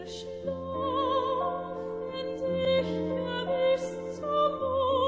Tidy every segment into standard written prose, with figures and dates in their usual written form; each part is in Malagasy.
Schlafen sicher bis zum Morgen.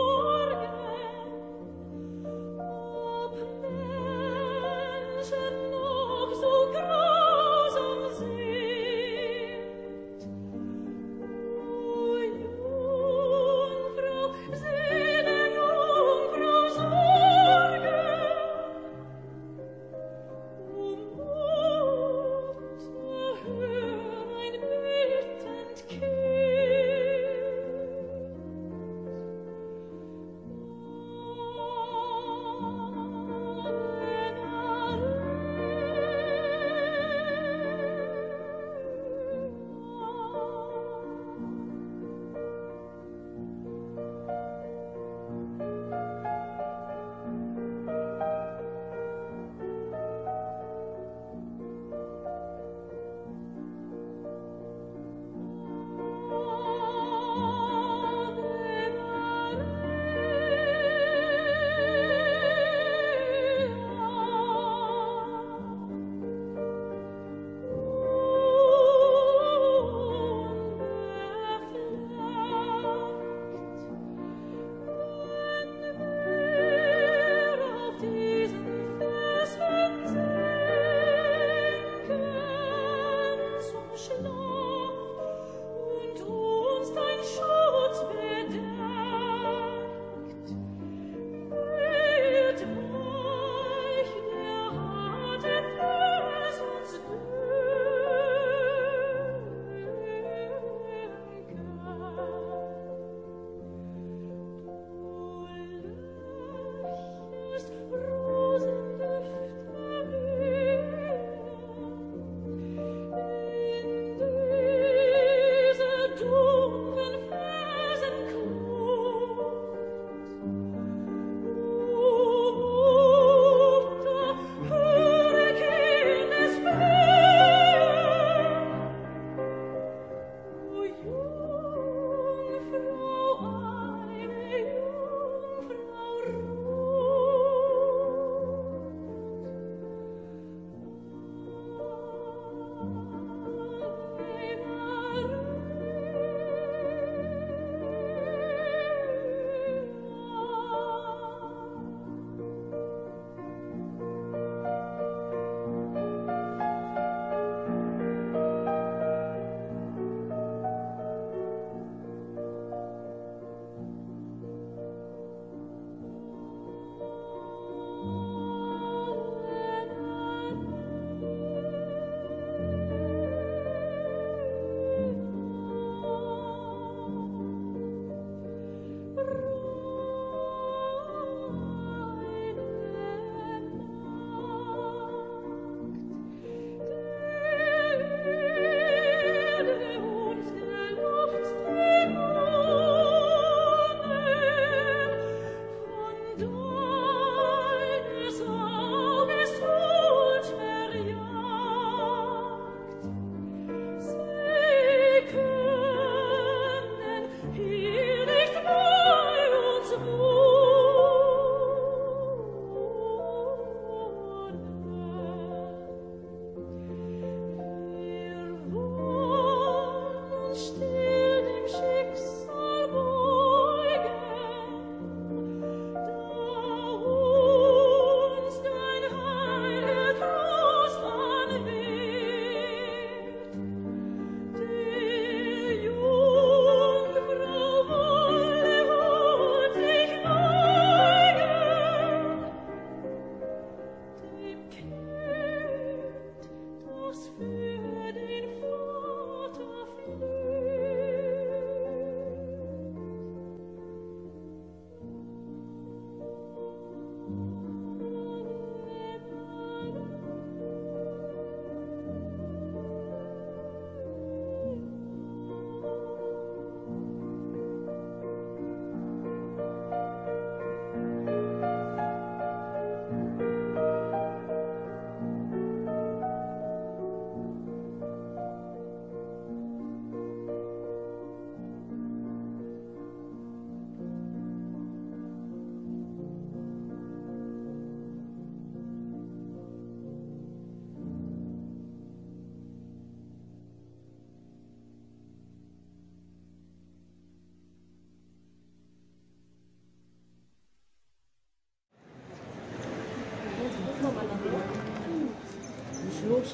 Oh,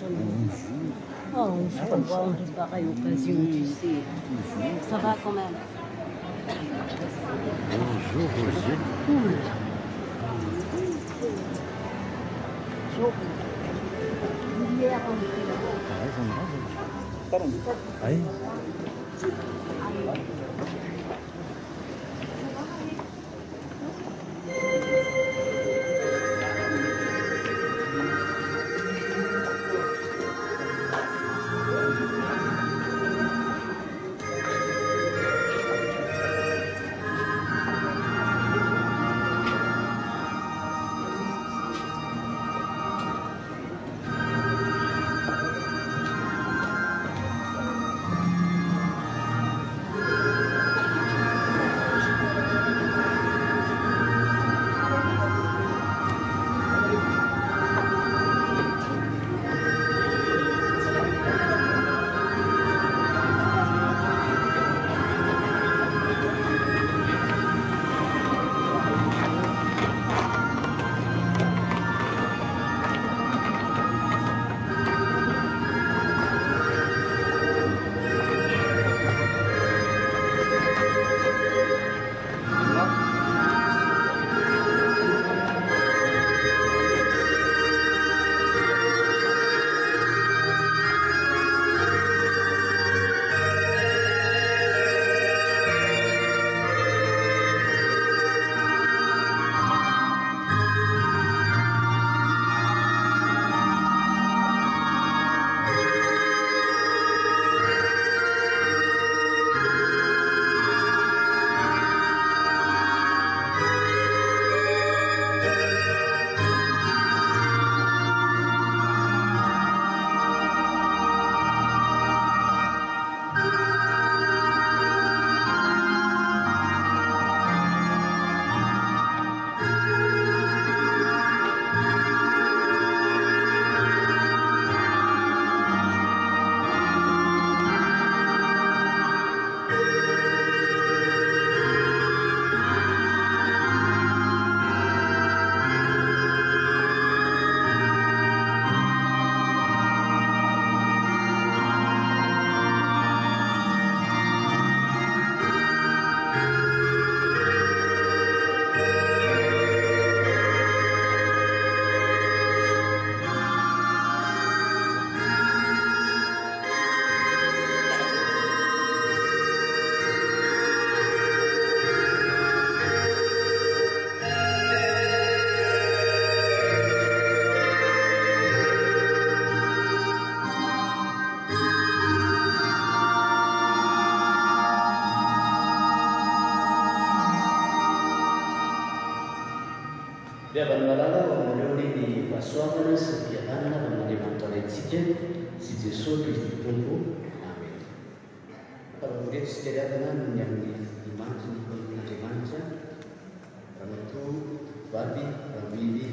je comprends, j'ai pareille occasion, tu sais. Ça va quand même. Bonjour, Roger. Cool. Bonjour. Hier, on était là. Oui. Soavana sy fiadanana amin'Andriamanitra antsika sy Jesosy Kristy Tompo. Amen. Farafahareto sy fiadanana ny amin'ny dimanche ny Andriamanitra Ramatoa Vavy Ramily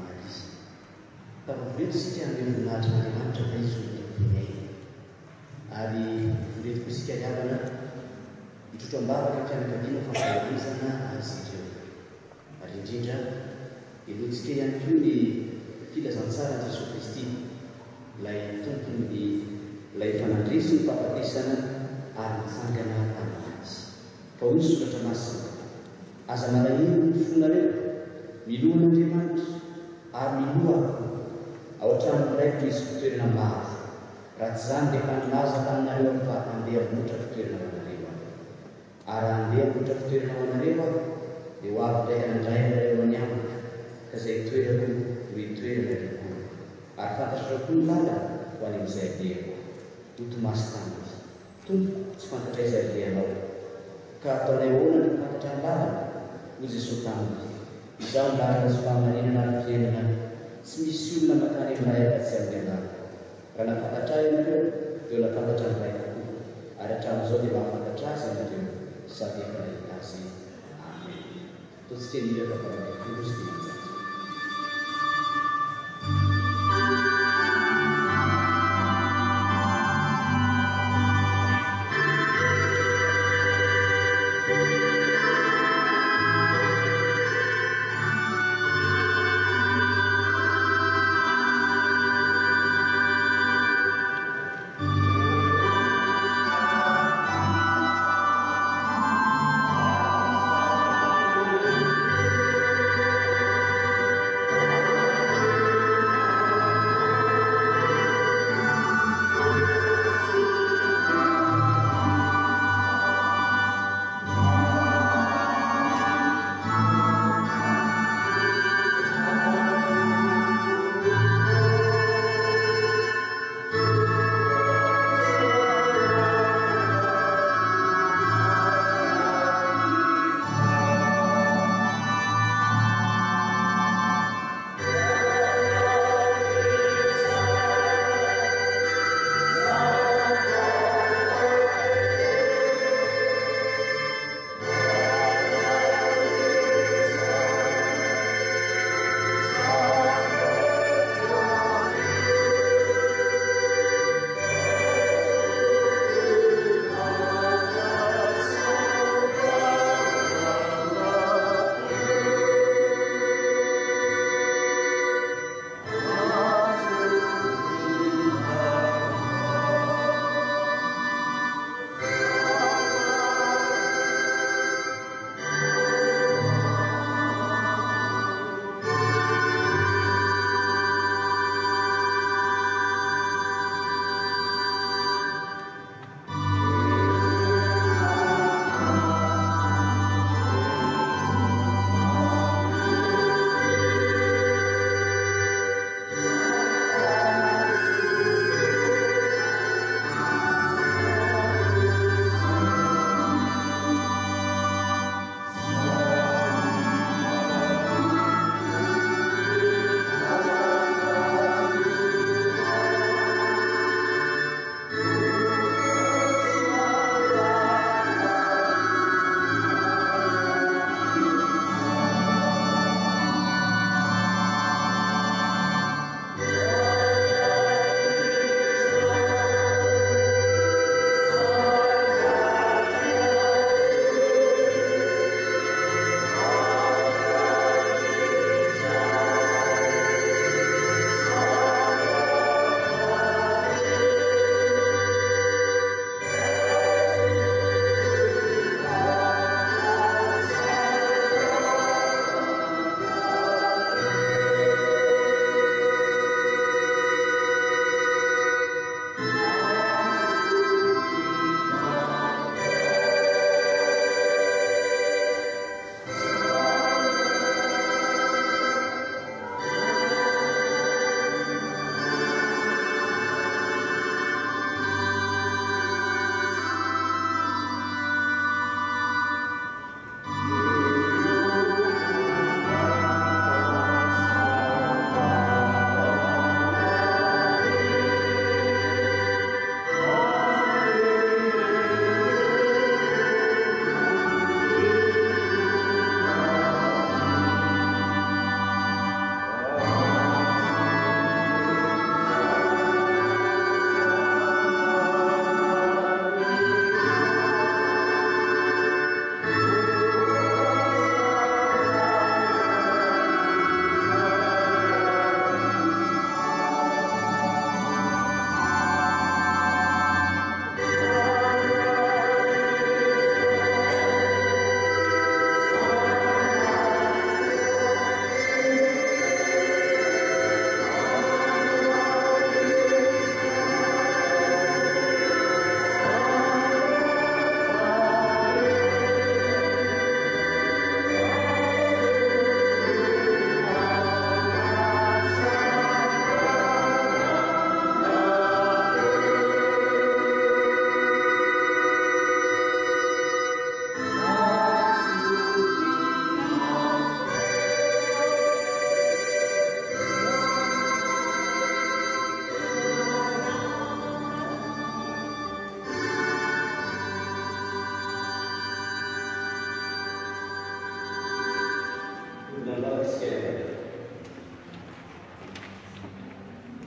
Marisy. Farafahareto isika amin'ny voninahitran'Andriamanitra fa izy olon'ainy. Ary voretiko isika iavana hitrotro-ambavaka fianakaviana fampahalizana azy ireo. Ary indrindra iloantsika ihany koa ny filazantsara Jesosy Kristy, ilay tompony ilay fanandresy ny fahafatesana ary mitsangana aminazy. Fa hoy ny soratra masina, aza malahelo ny fonareo milohan'Andriamanitra ary miloha ao an-trano raiko misy fitoerana maro. Raha tsy izany dia fanolaza taminareo fa handeha hamotra fitoerana ho anareo aho. Ary handeha hamotra fitoerana ho anareo aho dia ho avy indray handray anareo any amiko ka izay toerako ho itoerana tokoa. Ary fantatrareo koa ny lalana ho any amin'izay handehako. Ho Tomasy taminy, Tompo, tsy fantatra izay handehanao, ka ataonay ahoana ny fantatra ny lalana? Hoy Jesosy taminy, izaho ny lalana sy fahamarinana ary fiainana, tsy misy olona mankany aminay fa tsy amin'ny anarako. Raha nafantatra ianareo dia nafantatra ny Ray koa, ary hatramin'izao dia mahafantatra azy ianareo sady efa nahita azy. Amen. Ataontsika ny hiraka faran'Andriamanitra sy dimanjato.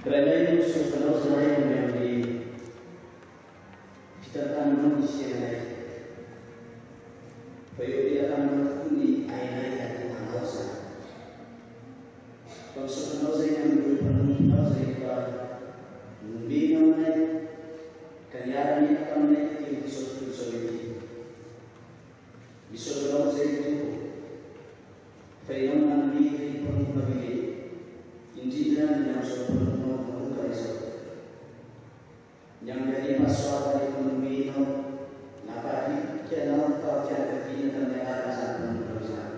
Kerana itu sebenarnya saya yang diceritakan manusia bayo dia akan menekuni air-air yang mengawas. Kalau sebenarnya yang berpenuh saya membina karya ini akan menaiki suatu Bisogna itu fenomena di penuh intinya yang sepenuhnya kaisa yang dari masalah ekonomi napati kena kaya kini ternyata sangat berusaha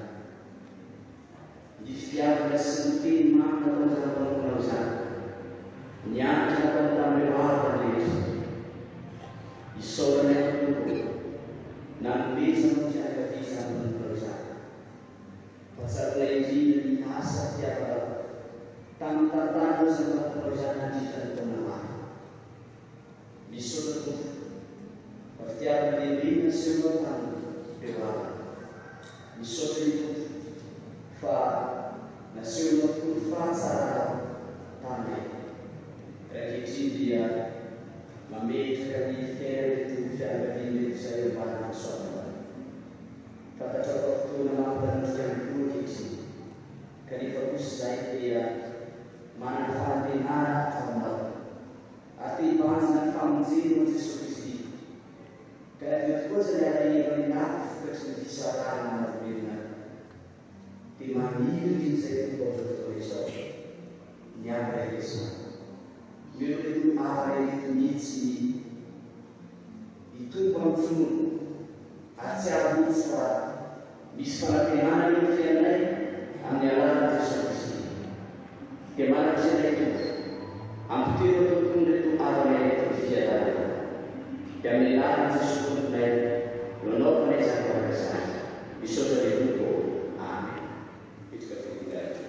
jika bersentuh mana terus berusaha yang akan tampil dari isolasi itu nanti saja bisa berusaha pasal lagi di masa tiada tanpa tahu sebab perusahaan kita tenang disuruh pertiap diri semua tahu dewa disuruh itu fa nasional fa sarah tanda rezeki dia memikirkan itu tidak ini saya banyak soal kata waktu nama dan yang dulu itu kali fokus saya dia mana fantina tamat arti bahasa fungsi musisi kalau itu saya dari nak kesusahan berbeda dimana ini saya buat tulisan nyampe itu itu apa itu misi itu konsul asyik bisa kemana itu yang lain amnyalah sesuatu kemana bisa itu hampir itu ada yang terjadi yang lain sesuatu lain lalu mereka berkata bisa jadi itu amin itu kemudian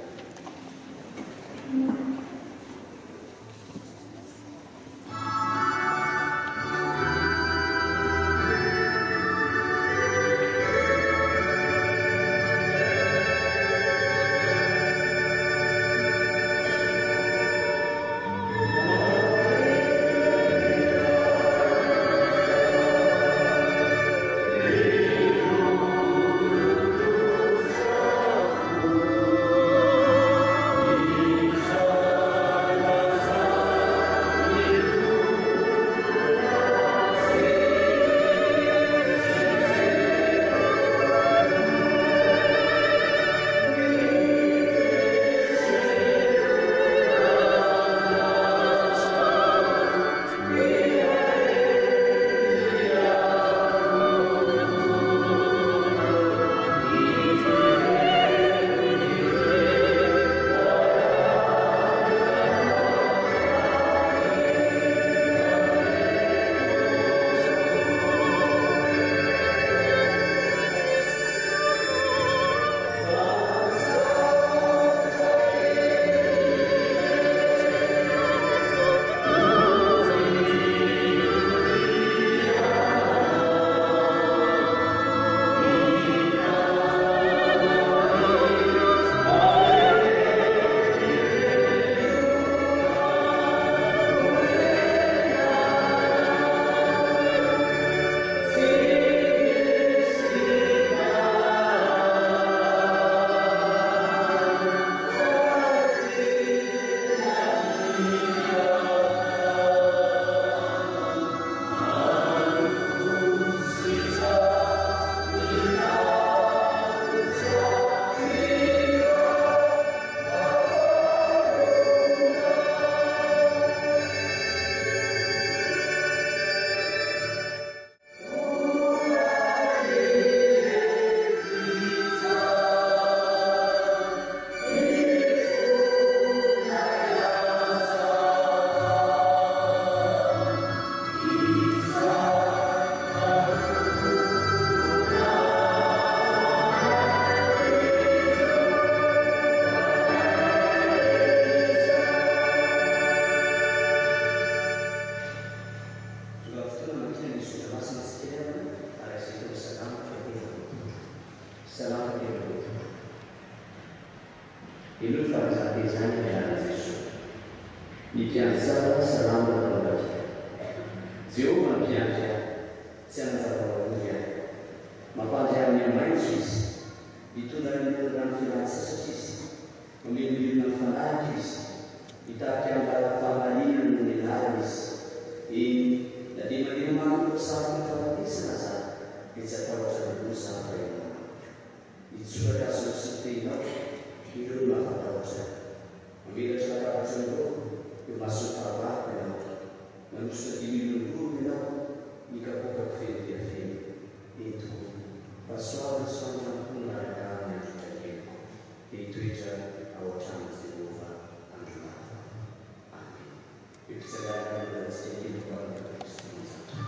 Itu pada saat desain adalah sesuatu Mipiantsara salama nalabaki. Jehovah mipiandry ahy, tsy hanazava-baovy ahy. Mampandry ahy amin'ny maitso izy, mitondra amin'ny rano fialan-tsasatra izy, mamelomilona amin'ny fanahy izy, mitarika amin'ny vala-fahamarinana no nianarana izy. Na dia mandeha manana sary fahafatesana zany, dia tsy atahotra lehibe zany fa ianao. Hitsoratra azy ho soteinao, ireo no mampatahotra. Mamelatra latabatra anao, eo mahasoa-fahavako ianao. Manosona 10,000 oro ianao, mikapokako feno dia feno. Eto, pasoavy sy fandrampona araka amin'ny andro trakeniko, dia hitoetra ao an-trano Jehovah andro lava. Amen. Epitsaraka amin'antsika kely koa Kristo Manjaka.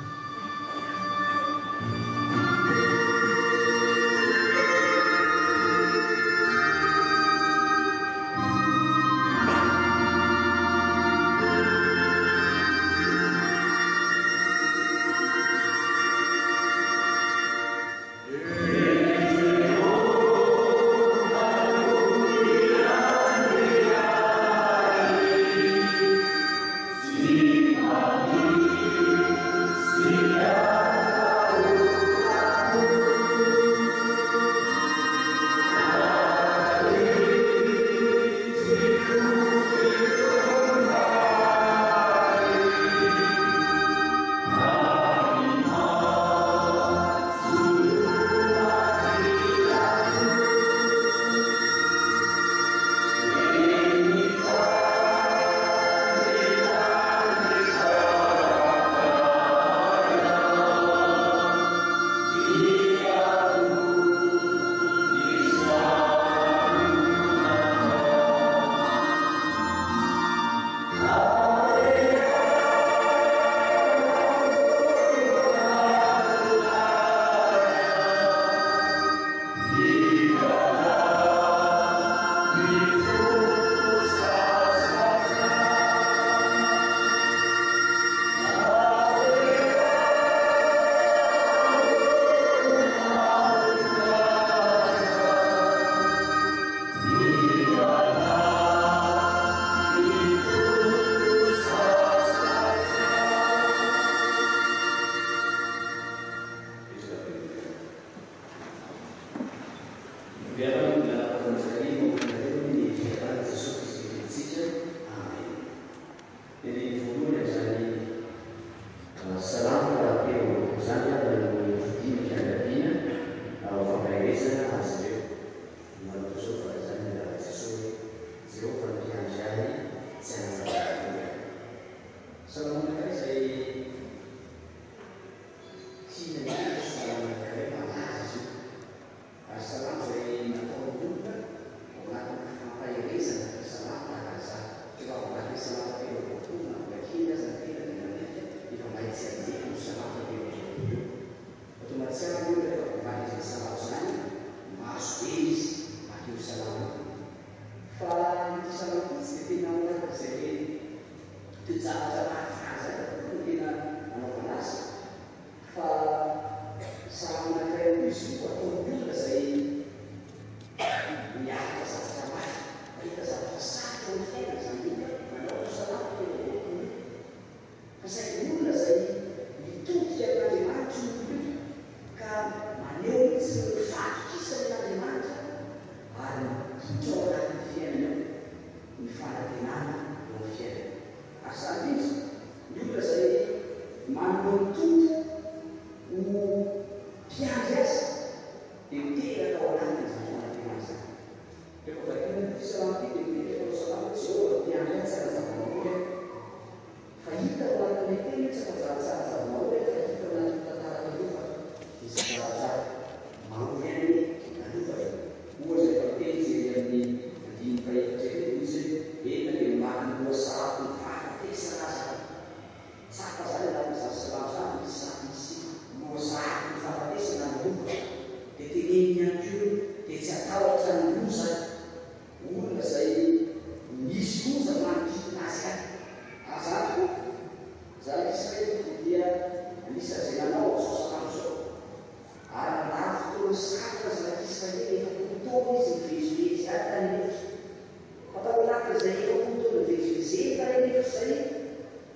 Atau laki saya itu untuk vezivezeta rehefa zay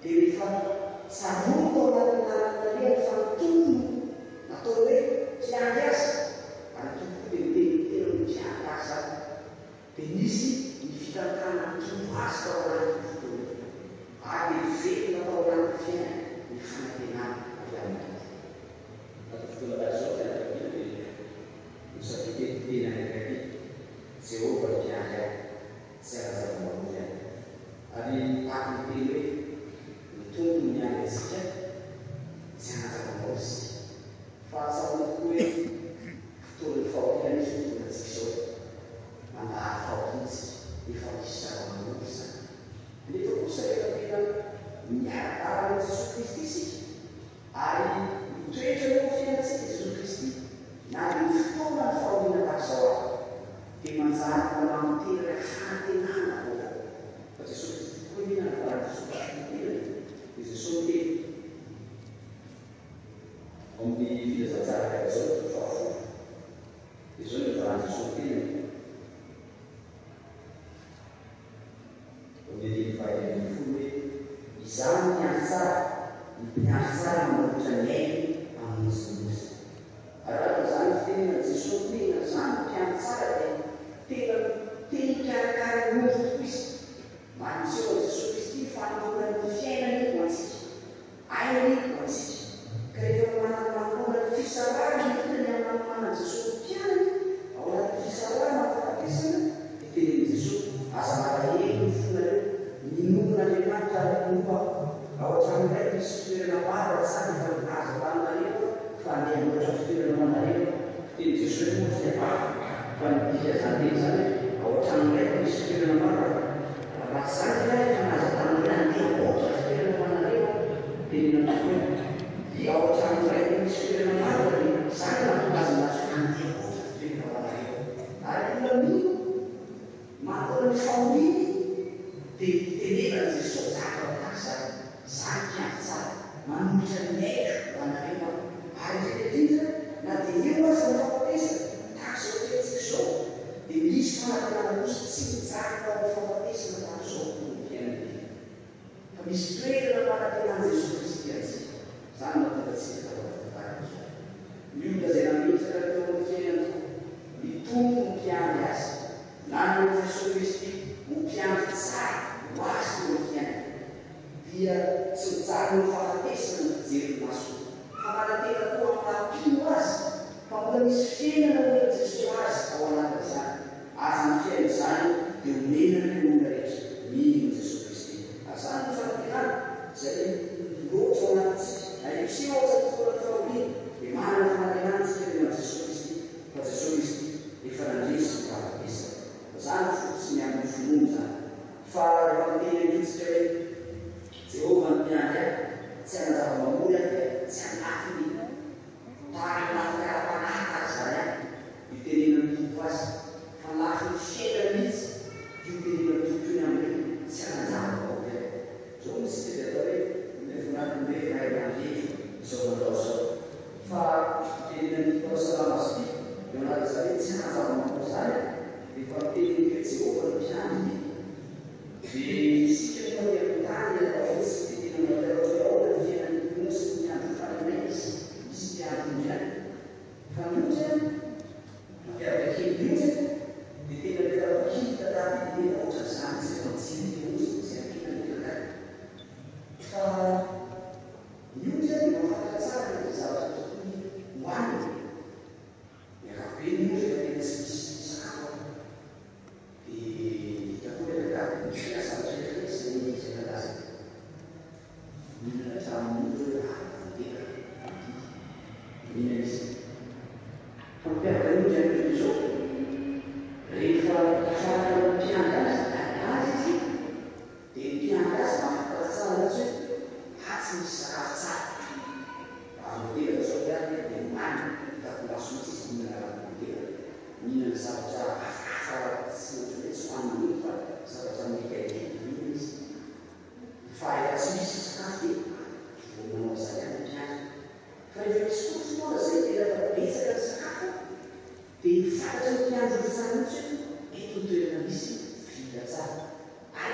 dia rehefa saroto ao anatin'aranale ny fanotono natao hoe mpiangy azy ary tokoa dia miteny hoe mpiangy azy dia nisy ny fitantana tombo azy tao anatin'ny fotoana ary velona tao anatin'ny fiainana ny fanantenana avy amin'ny atao fotoana taty zao fianakavina dia misafikety tena anakavina Jehova mpiangy ahy sy arazava-marory ahy ary ako teny hoe ny tombo miangy antsika sy arazava-marory sika fa asaona tokoa hoe fotoan'ny fahotana izy fotoana antsika zao mandaha fahotintsika efa misy zava-marory zany nefa kosa rehefa tena miarakarana Jesosy Kristy isika ary mitoetra eo fiainantsika Jesosy Kristy na ny fotoana ny fahoriana tahak'izao azy dia manjary malamotera fanantenana vaovao fa Jesosy Kristy tokoa mihina ny farany Jesosy fanantenana dia Jesosy miteny amin'ny filazantsara zao fahafono dia zao ny farany Jesosy miteny amin'ny fahaeniny folo hoe izany miandry tsara ny mpiandry tsara manolotra ny ainy amonjy araha zany fitenena Jesosy tena zany mpiandry tsara dia tena mikarakara ny olo tokoa izy maniseo Jesosy Kristy fanomborany fiainany ho antsika ainy ho antsika ka rehefa manamorany fisarana hitany amin'ny Jesosy mpianany ao anaty fisarana fahampesana dia teneny Jesosy aza malahelo ny fonareo minonon'Andriamanitra ary nomba ao an-trano iray misy fitoerana maro atsany efa azo atanareo fa andeha loatra fitoerana manareo teny Jesosy moa fa nidika zany zany ao an-trano iray misy fitoerana maro ratsany iray fa nazo atanareo andeha loatra fitoerana manareo teny natoko hoe ao an-trano iray misy fitoerana maro zany natongazy nazo andeha loatra fitoerana manareo ary olamino manao ny fahoriny dia tenena Jesosy zaka zany zany mpiangy tsara manolotra ny aiko anareo ary indrindra na dia eo azy ny fahafatesana tahak'izao tentsika zao dia misy fanantenana kosa tsy mitsaraka ao fahafatesana tahak'izao ny fiainana fa misy toerana fanantenana Jesosy Kristy antsika zany mahatonga antsika tahaka zao ny olona izay nametaka teo amin'ny fiainana ny tombo no mpiangy azy na ny Jesosy Kristy no mpiangy tsara ho azy teo amin'ny fiainana dia tsy mijaly ny fahafatesana ny fijery maso fa manantena koa ampahapino azy fa mbola misy fiainana oe Jesosy azy ao anatin'izany azy ny fiaina izany dia omenana ny olona rehetra mino Jesosy Kristy azany ny fanantenana zay loatra ao anatintsika na io ao atsatofoana fahoriana dia manana fanantenantsika tena Jesosy Kristy fa Jesosy Kristy efa nandresy ny fahafatesana zany fotsiny amin'ny finoana zany fa rehefa miteny anitsika hoe Jehova ny mpiangy ahy tsy hanazava-mamory ahy dia tsy hanafiny tara-panafiara-panaka azy zany ahy itenena ny tompo azy fa lafiny fiainana mihitsy io tenena tompo iny amin'ny tsy hanazava-mamory ahy zao misy dia atao hoe nefonatiny hoe mahay mandreto izao mandao zao fa tenena ny paosalama sy eo anaty zany hoe tsy hanazava-mamory zany rehefa miteneny hoe Jehova ny mpiangy dia sika no mandeha tany atao fotsy dia tena mahataratra ao ny fiainan'ny mosy ny andro faranay izy mpiangy indray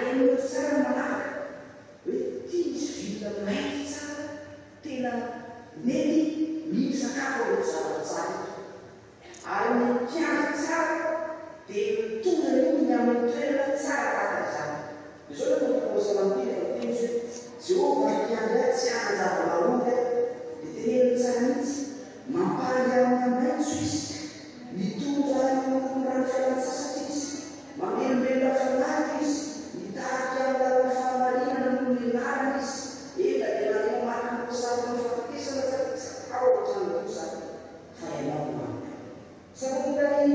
arenina tsara manaraka hoe ty misy vita mainty tsara tena mety mity sakafo ao zavatsara ary ny mpiandro tsara dia mitonga ny amin'ny toerana tsara tahaka zany izao le tomposalampiry fa teny hoe Jehova mpiandro tsy hanan-java-maroka dia teneniny tsara mihitsy mampaly amin'ny maitso izy mitondra amin'ny rano fialan-tsasatra izy mamelombelona fanarika izy mitariky amin'ny lalana fahamarinana no milarina izy ela dia naneo marika ny posary ny fahafatesana sady tsy ao ohatranyposary fa ianao manka sababy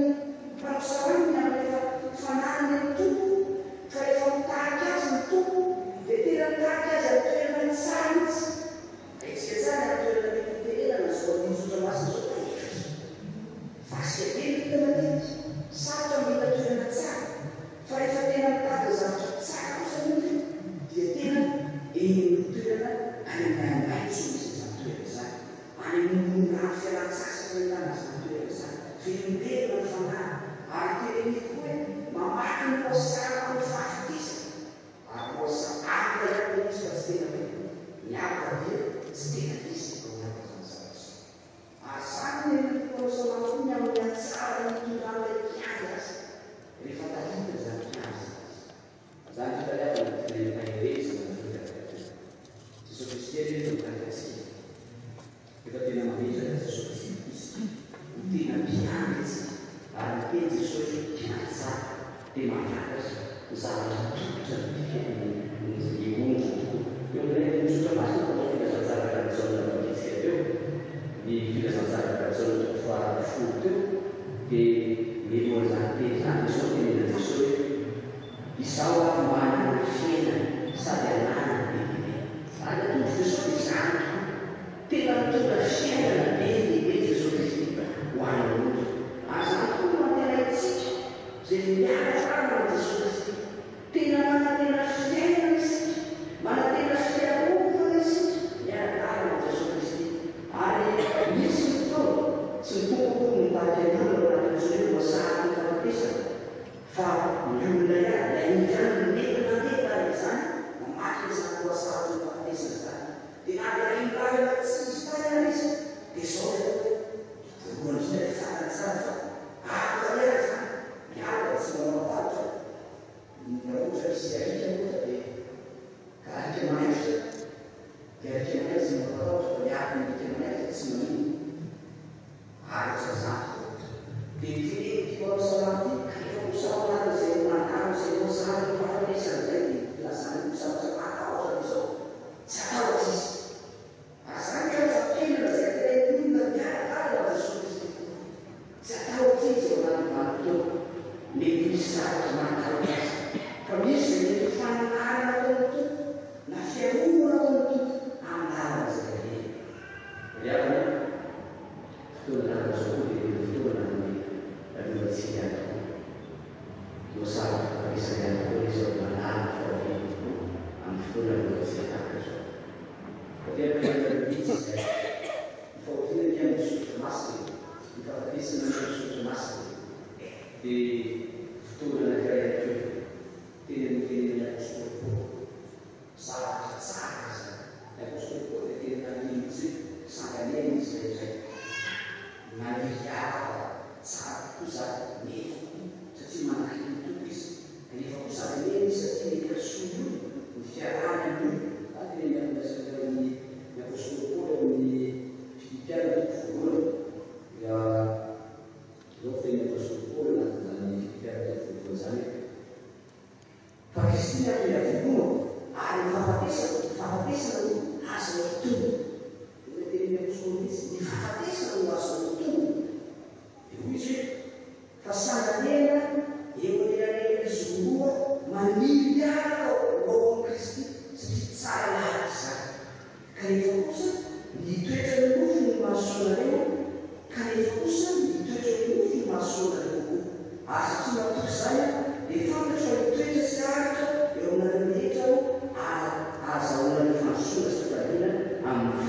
mpanosaraminy amin'efa fanariny ny tompo fa rehefa mitariky azy ny tompo dia tena mitariky azy amin'ny toerana tsara mihitsy aitsika tsara amin'ny toerana mety-tenenana zao amin'nysotra masina zao fasika kely tena matety sarotra mila toerana tsara fa rehefa tena mitady zavatra tsara kosa mihitsy dia tena eny toerana any amin'ny maitso misy izany toerana zany any amin'ny rano fialan-tsasatra ilana izany toerana zany velombelona ny fanahy ary tenenety koa hoe mamaky ny poasara ny fahafatesana ary poasa aka ihany misy fa tsy tena hoe miaraka dia tsy tena misy ao miaraka zany zavatra ary zany ny poasalamony amin'ny atsara ny tondranoilay mpiandry azy rehefa tahita zany mpiandry zany fitaliavana tena tahirezina ny fitaliavana Jesosy Kristy eny efa mitangatsika efa tena mamezaka Jesosy Kristy izy ny tena mpiandry izy ary teny Jesosy mpiandry tsara dia mampianatra ny zavatra tokotra ny fiainany iongo eo amin'ilay misotra masina fanao filazantsara traditionnel bakitsika teo ny filazantsara traditionnel faharoa folo teo dia milohan'izany teny zany izao tenena Jesosy hoe izao aho manana ny fiainany sady anana lehibe ary atody Jesosy izany tena mitondra fiainana be lehibe Jesosy Kristy ho an'ny olona ary zany koa mantena itsika zay miaraka amin'ny Jesosy Kristy tena manatena fiainana isika manatena fiarovana isika miaraka amin'ny Jesosy Kristy ary misy ny fotoana tsy mitomboko mitady an'olo ao anatin'izao hoe voasary ny fahafatesana fa ny olona ihany lay midrano mety nandeha izany mamaky izany voasary ny fahafatesana zany dia na dia raha tsy misy tany izy dia izao voalohany izay ilay fantany tsara fa akokalera zany miaraka tsy manao mafatotra naohatra misy arika ohatra dia ka arika manaitra dia arika manaitra mafataotra fa miaraka ny arika manaitra tsy manino ary zazany dia miteneny ty poasalamty rehefa posao anatin'izay mandalo izay voasary ny fahafatesana zay dia lazany misaotra matahotra izao tsy atahotra izy ary zany rehefa tenana zay tenen'olona miaraka amin'ny Jesosy Kristy tsy atahotra izy eo anatin'ny vanim-potoana mety misy zavatra manatahotra azy fa misy zay mety fananarana ataon'ny tompo na fiarovana ataon'ny tompo amin'ny lalana zay rehetra riavana fotoana tahaka zao koa dia fotoana ny alohantsika ihany koa voasary fahafatesana ihany koa izy ao manala fahaviana amin'ny fotoana alohantsika tahaka zao satria mihitsy izay ny fahaviana dia amin'ny sotro masina ny fahafatesana amin'ny sotro masina dia fotoana anankiray ihany koa tena nitenen'ny apôstôly Paoly zavatra tsara zany ny apôstôly Paoly dia tena nanimitsy hoe sanganena izy rehetra na miaraka tsara kosa nefa satria manakaiky ny tompo izy nefa kosa neny izy satria mikasoa ny fiarahany amin'ny olo teny amin'ny apôstôly Paoly amin'ny Filipiana voalohany dia zao teny apôstôly Paoly anatin'izany Filipiana voalohany zany fa Kristy amina vonoa ary ny fahafatesana no azo fotoana ena teny apôstôly mihitsy ny fahafatesana no azo fotoana dia hoy izy hoe fa sanganena eo anelanelany zoroa maniry miaraka ao amin'ny Kristy satria tsara lahatra izany kanefa kosa nitoetra ny nofo ny mahasoanareo kanefa kosa nitoetra ny nofo ny mahasoanareo kokoa ary satria matoky izany dia fantatra nitoetra sy aritra eo aminareo rehetra ary azahoana ny fandosoana sy fitaliana amin'ny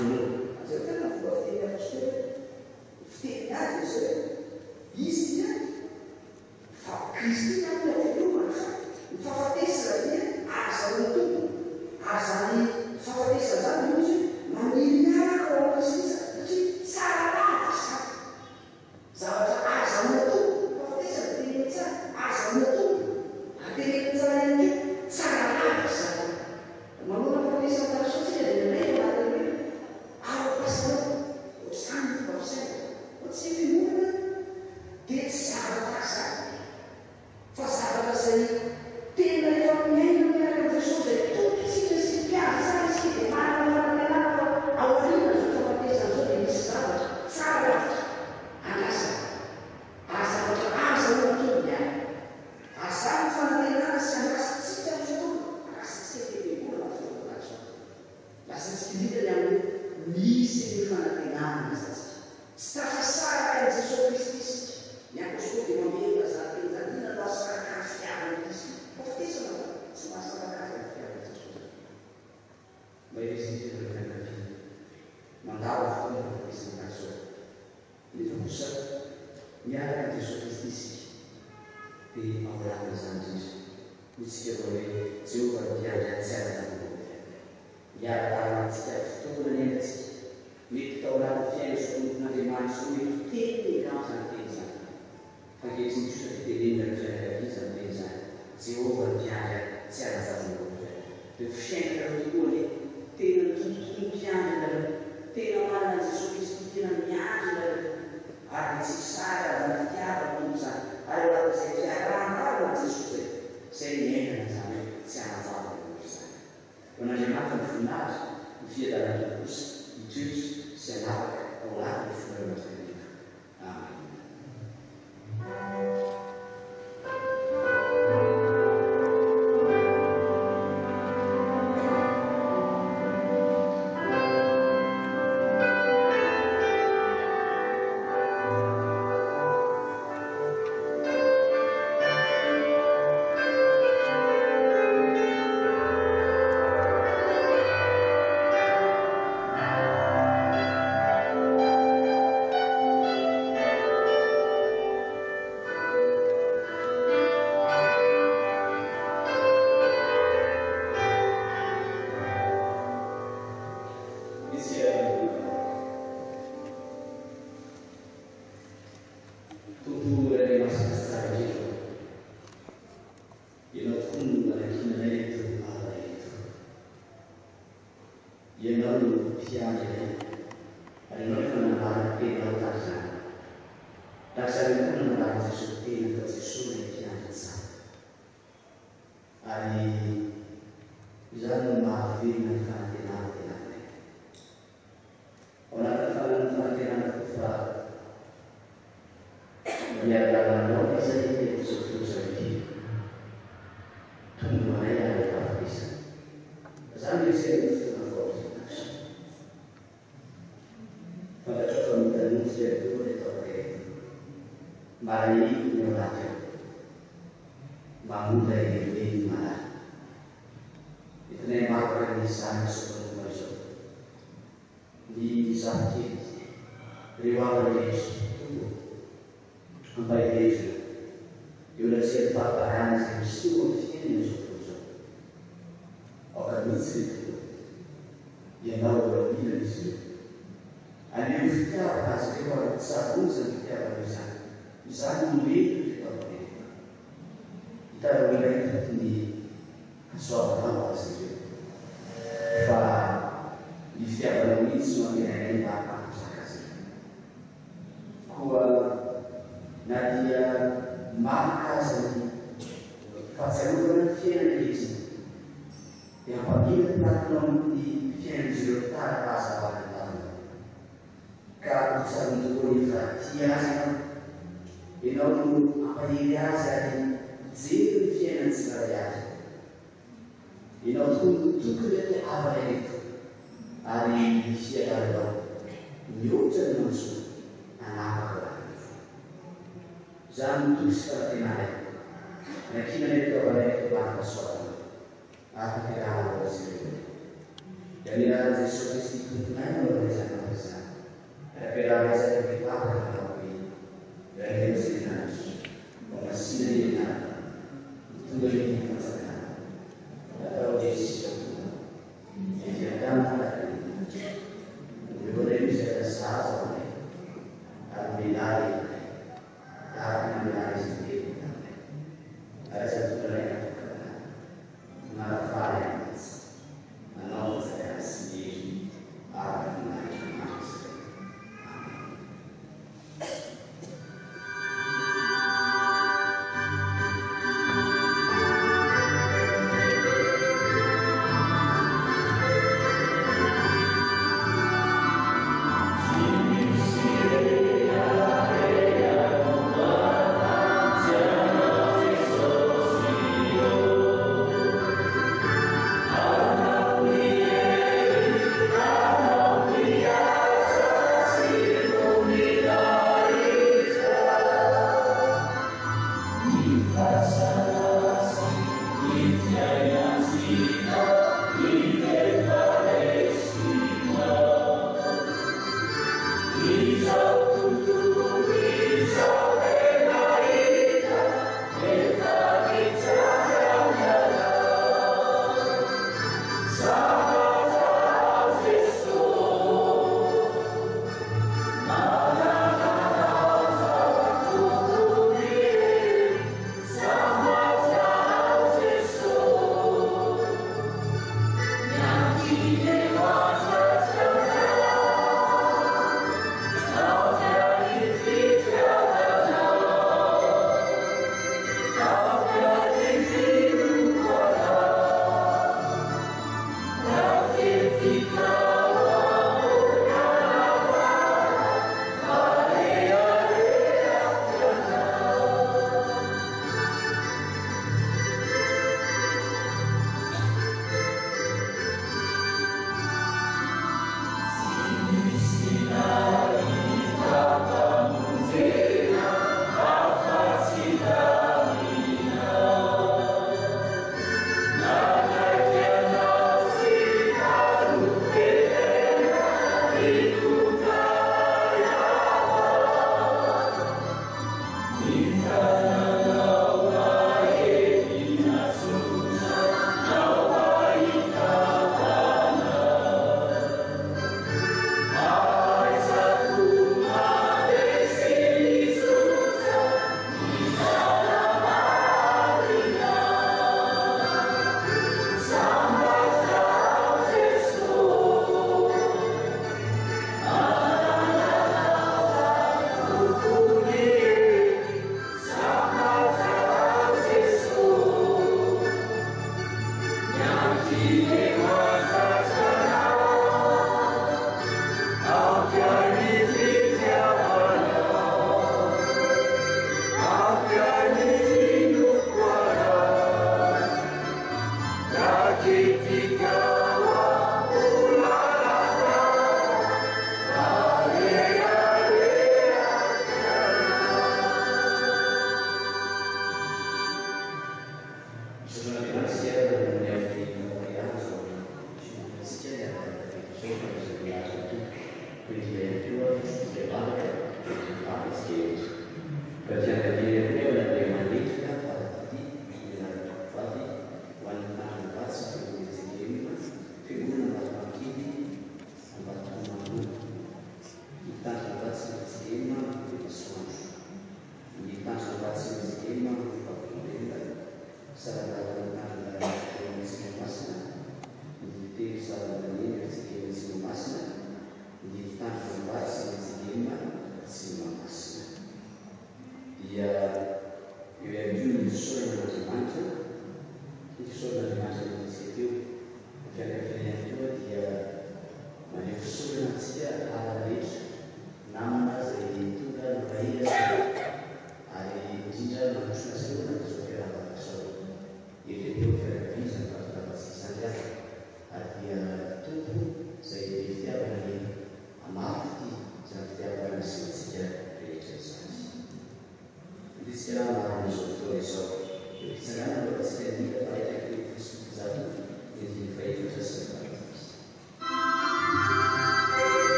anatiny izany indrindra mitsika hoe Jehova mpiandry atsiara zanak'olombelona hiara-dalànantsika fotoana ny endatsika mety tao anaty fiaina sotompon'Andriamanitra so mety teny angamo zany teny zany fankehitriny kosa fitenenina ny fianakaviza ny teny zany Jehova mpiandry atsiara zanak'olombelona dia fiainana tokoa ny tena mitototony mpiandry nareo tena manana Jesosy Kristy tena miandry nareo ary tsy sara zany fitiavana io zany ary ohaty izay fiarahana Jesosy zay miainana zany tsy hanazava olo zany ho an'Andriamanitra ny voninahitra ny fiadanana kosa hitoetra sy hanavaka ao anatin'ny fonaran'Andriamanitra. Amen.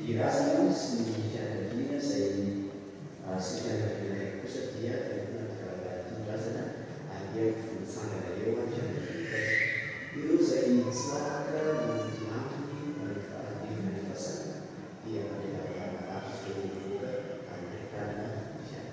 irazana sy ny fianakaviana izay sy fianakaviana kosa dia tondrasana ary fonitsangana eo a fianakaviana ireo izay tsy afaka ny antony rehefa fasana dia afaka voka amin'ahitana fianakaviana.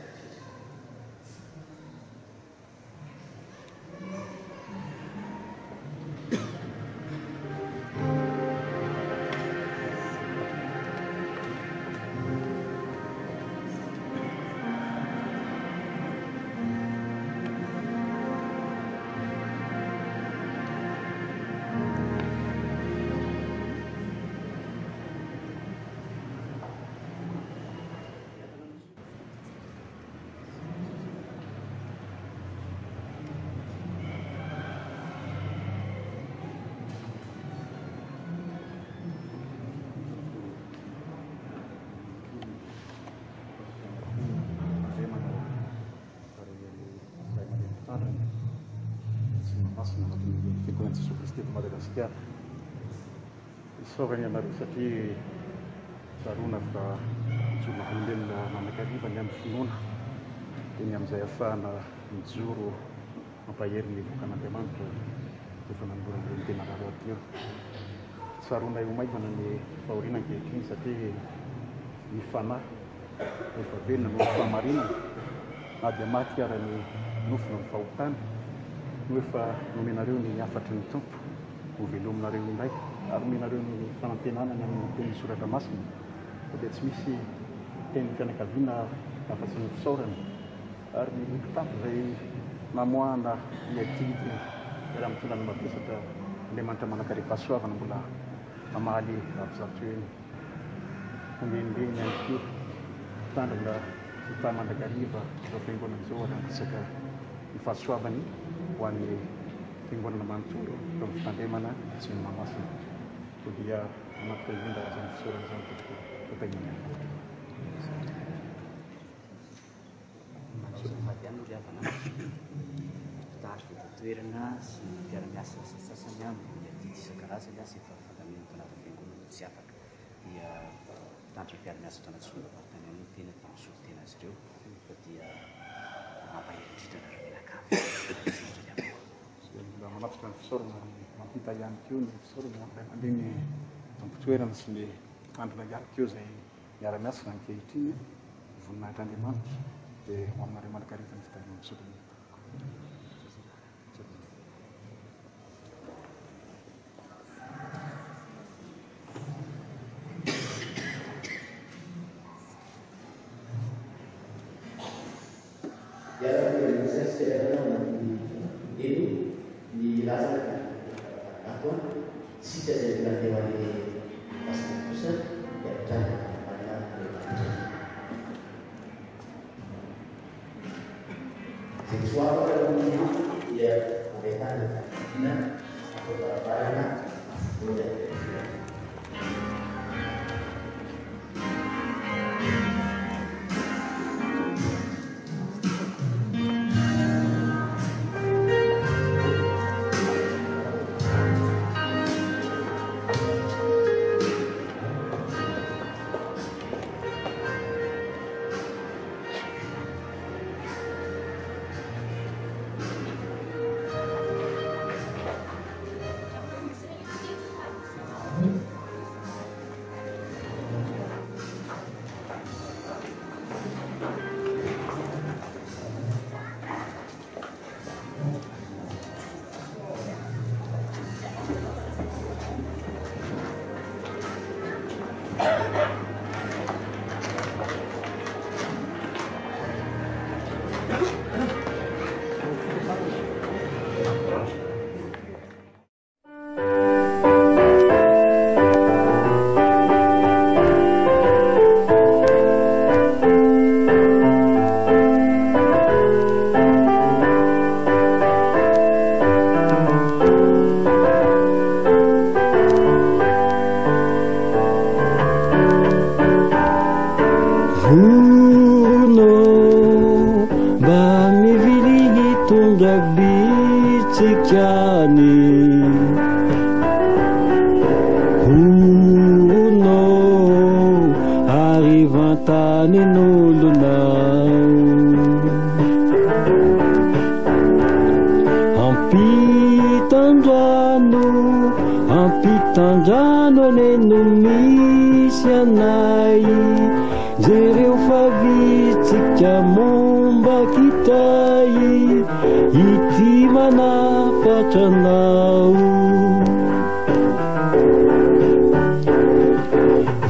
Jesu Kristi eto Madagasikara. Isaorany ianareo satria tsaroana fa mijoro olombelona nanakariva ny amin'ny finoana dia ny amin'izay ahafahana mijoro mampahery ny vokan'Andriamanitra efa nanoloran'ireny tena rahateo. Tsaroana io maivana ny fahoriana ankehitriny satria ny fanahy efa velona no fahamarinana na dia maty ara ny nofona ny fahotana no efa nomenareo ny afatry ny tompo ho velominareo indray ary nomenareo ny fanantenanana amin'ny teny soratra masina dia tsy misy teny fianakaviana afa-tsy ny fisaorana ary ny mpitafy izay namoahana iatidy raha mitondra ny mavesatra Andriamanitra manankaream-pahasoavana mbola mamaly avizato eny omendeny ihany koa tandrina fita mandrakariva ireo fiangonana izao ary andrisaka ny fahasoavany ho an'ny fiangonana manontolo eo amin'ny fitandremana sy ny mamasina ko dia anatika indrindra izany fisaorana izany totainany Pitandrika eto toerana sy ny mpiara-miasa sasasany amin'ny adidy isan-karazany sy efa fandamin'ny mpanavy fiangonana tsy afaka dia pitandrika mpiara-miasa tanatsoa tany amin'ny tena dia misolo tena azy ireo fa dia mampahery indrindra mianakavy mba manapitra ny fisaorana mampita ihany keo ny fisaorana ray aman-dreny tompo-toerana sy ny andrina ihany keo izay miara-miasa ankehitriny voninahitra Andriamanitra dia ho aminareo manakariva ny fitandrina misaorana. Ni lazana atau sisa dari lantai wali pasal pusat dan cara mana seksual dalam dunia dia berkaitan dengan atau barang boleh. misy anay jereo fa vitsika momba kitay ity manafatranao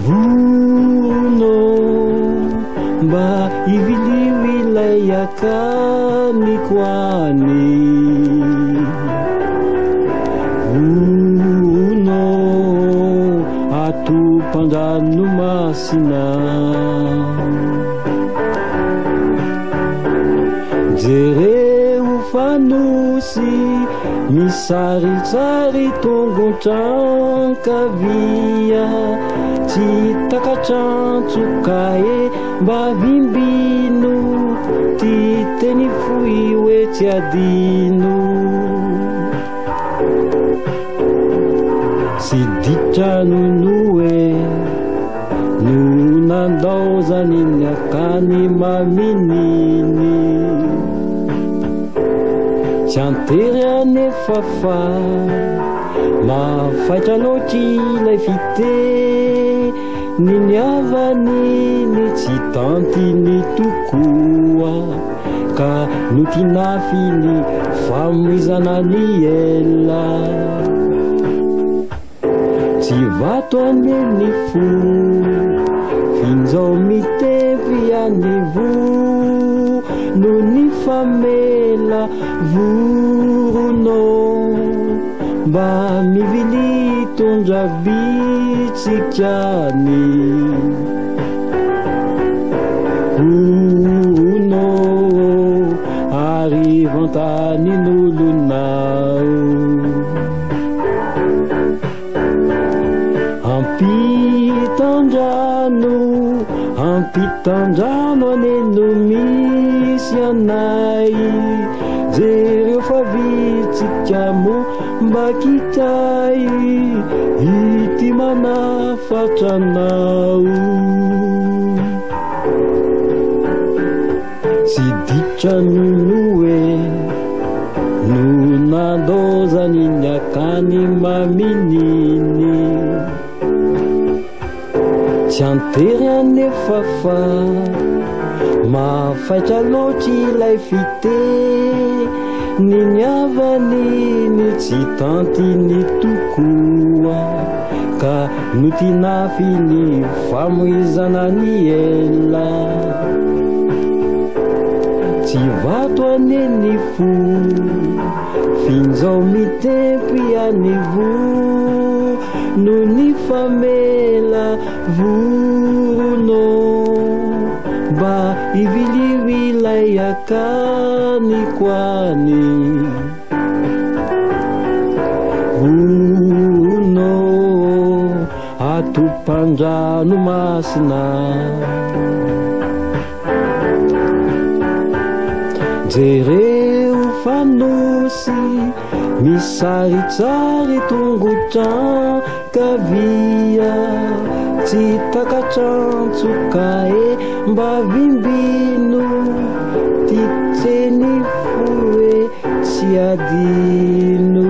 vono mba ivilivilay akaniko any vono atompandanomasina jereo fanosy misaritsary tongotrankavia tsy takatrantsoka mba vimbino ty teny foy hoe tsy adino sy ditranonoe no nandao zany ny akany mamininy tsy antery anefafa mafaitra loatry ilay fite niniavaniny tsy tantiny tokoa ka no tinafiny famoizanany ela tsy vato aneny fo finjao mitevy anevo no ny famela vorono mba mivily tondra bitsikany vono arivantanin'olonao ampitandrano aneno misy anay jereo fa vitsika momba kitay ity manafatranao tsy ditranonoe no nandozany ny akany mamininy tsy antery anefafa mafaitra loatry ilay fite niniavaniny tsy tantiny tokoa ka no tinafiny famoizanany ela tsy vato aneny fo finjao mitempy anevo no ny famela vorono mba ivilivilay akaniko any vono atopandranomasina jereo fanosy misaritsary tongotrankavia tsy takatrantsoka mba vimbino ty tseny foe tsy adino